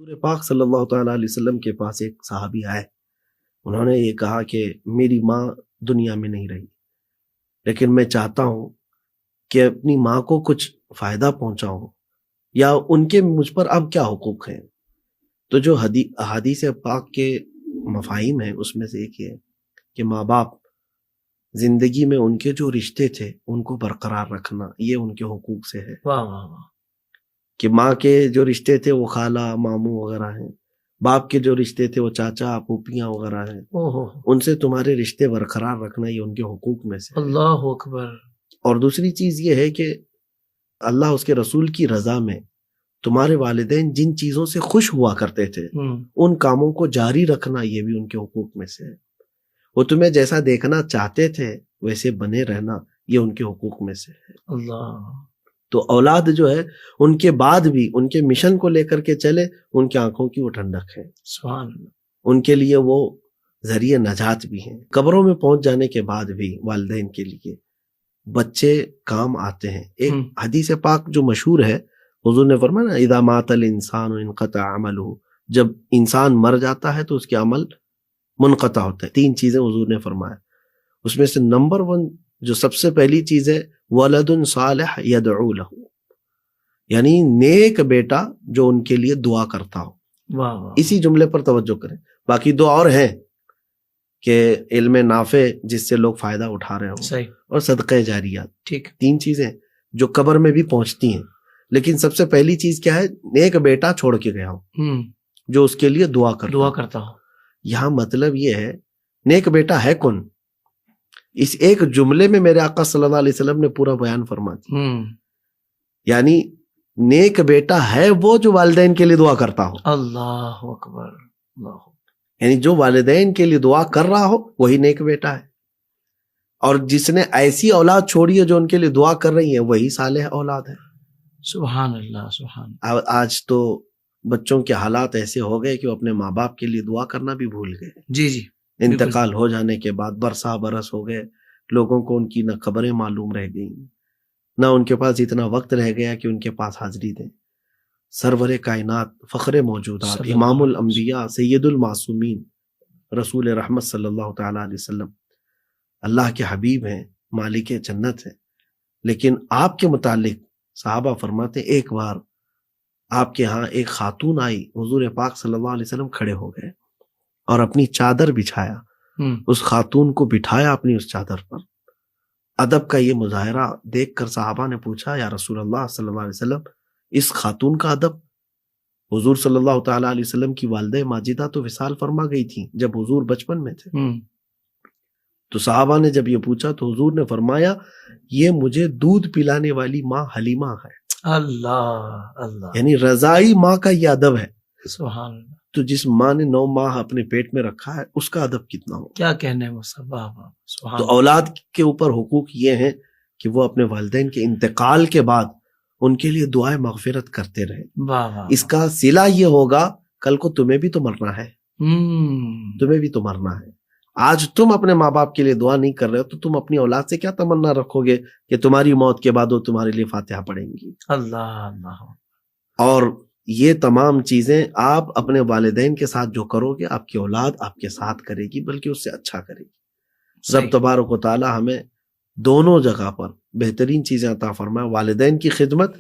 حضور پاک صلی اللہ تعالیٰ علیہ وسلم کے پاس ایک صحابی آئے. انہوں نے یہ کہا کہ میری ماں دنیا میں نہیں رہی، لیکن میں چاہتا ہوں کہ اپنی ماں کو کچھ فائدہ پہنچاؤں، یا ان کے مجھ پر اب کیا حقوق ہیں. تو جو حدیث پاک کے مفاہیم ہیں اس میں سے ایک یہ ہے کہ ماں باپ زندگی میں ان کے جو رشتے تھے ان کو برقرار رکھنا، یہ ان کے حقوق سے ہے. واہ واہ واہ. کہ ماں کے جو رشتے تھے وہ خالہ ماموں وغیرہ ہیں، باپ کے جو رشتے تھے وہ چاچا پھوپھیاں وغیرہ ہیں، ان سے تمہارے رشتے برقرار رکھنا یہ ان کے حقوق میں سے. اللہ اکبر. اور دوسری چیز یہ ہے کہ اللہ اس کے رسول کی رضا میں تمہارے والدین جن چیزوں سے خوش ہوا کرتے تھے ان کاموں کو جاری رکھنا یہ بھی ان کے حقوق میں سے ہے. وہ تمہیں جیسا دیکھنا چاہتے تھے ویسے بنے رہنا یہ ان کے حقوق میں سے ہے. اللہ. تو اولاد جو ہے ان کے بعد بھی ان کے مشن کو لے کر کے چلے، ان کی آنکھوں کی وہ ٹھنڈک ہے، سبحان اللہ. ان کے لیے وہ ذریعہ نجات بھی ہیں. قبروں میں پہنچ جانے کے بعد بھی والدین کے لیے بچے کام آتے ہیں. ایک حدیث پاک جو مشہور ہے، حضور نے فرمایا نا اذا مات الانسان انقطع عملہ، جب انسان مر جاتا ہے تو اس کے عمل منقطع ہوتا ہے. 3 چیزیں حضور نے فرمایا، اس میں سے نمبر 1 جو سب سے پہلی چیز ہے ولد صالح یدعو لہ، یعنی نیک بیٹا جو ان کے لیے دعا کرتا ہو. واہ واہ. اسی جملے پر توجہ کریں. باقی 2 اور ہیں کہ علم نافع جس سے لوگ فائدہ اٹھا رہے ہوں، صحیح. اور صدقہ جاریات. ٹھیک. 3 چیزیں جو قبر میں بھی پہنچتی ہیں. لیکن سب سے پہلی چیز کیا ہے؟ نیک بیٹا چھوڑ کے گیا ہو جو اس کے لیے دعا کرتا ہو. یہاں مطلب یہ ہے نیک بیٹا ہے کون؟ اس ایک جملے میں میرے آقا صلی اللہ علیہ وسلم نے پورا بیان فرما دیا. یعنی نیک بیٹا ہے وہ جو والدین کے لیے دعا کرتا ہو. اللہ اکبر. اللہ. یعنی جو والدین کے لیے دعا کر رہا ہو وہی نیک بیٹا ہے، اور جس نے ایسی اولاد چھوڑی ہے جو ان کے لیے دعا کر رہی ہے وہی صالح اولاد ہے. سبحان اللہ. سبحان اللہ. آج تو بچوں کے حالات ایسے ہو گئے کہ وہ اپنے ماں باپ کے لیے دعا کرنا بھی بھول گئے. جی جی. انتقال ہو جانے کے بعد برسا برس ہو گئے، لوگوں کو ان کی نہ خبریں معلوم رہ گئیں، نہ ان کے پاس اتنا وقت رہ گیا کہ ان کے پاس حاضری دیں. سرور کائنات، فخر موجودات، امام الانبیاء، سید المعصومین، رسول رحمت صلی اللہ تعالیٰ علیہ وسلم اللہ کے حبیب ہیں، مالک جنت ہیں. لیکن آپ کے متعلق صحابہ فرماتے ایک بار آپ کے ہاں ایک خاتون آئی، حضور پاک صلی اللہ علیہ وسلم کھڑے ہو گئے اور اپنی چادر بچھایا، اس خاتون کو بٹھایا اپنی اس چادر پر. ادب کا یہ مظاہرہ دیکھ کر صحابہ نے پوچھا یا رسول اللہ صلی اللہ علیہ وسلم اس خاتون کا ادب؟ حضور صلی اللہ تعالیٰ علیہ وسلم کی والدہ ماجدہ تو وصال فرما گئی تھی جب حضور بچپن میں تھے. تو صحابہ نے جب یہ پوچھا تو حضور نے فرمایا یہ مجھے دودھ پلانے والی ماں حلیمہ ہے. اللہ اللہ. یعنی رضائی ماں کا یہ ادب ہے. سبحان اللہ. تو جس ماں نے 9 ماہ اپنے پیٹ میں رکھا ہے اس کا ادب کتنا ہو. کیا کہنے وہ سب. تو اولاد کے اوپر حقوق یہ ہیں کہ وہ اپنے والدین کے انتقال کے بعد ان کے لیے دعائیں مغفرت کرتے رہے. اس کا صلہ یہ ہوگا کل کو تمہیں بھی تو مرنا ہے، تمہیں بھی تو مرنا ہے. آج تم اپنے ماں باپ کے لیے دعا نہیں کر رہے ہو تو تم اپنی اولاد سے کیا تمنا رکھو گے کہ تمہاری موت کے بعد وہ تمہارے لیے فاتحہ پڑھیں گی. اللہ اللہ. اور یہ تمام چیزیں آپ اپنے والدین کے ساتھ جو کرو گے آپ کی اولاد آپ کے ساتھ کرے گی، بلکہ اس سے اچھا کرے گی. رب تبارک و تعالی ہمیں دونوں جگہ پر بہترین چیزیں عطا فرمائے، والدین کی خدمت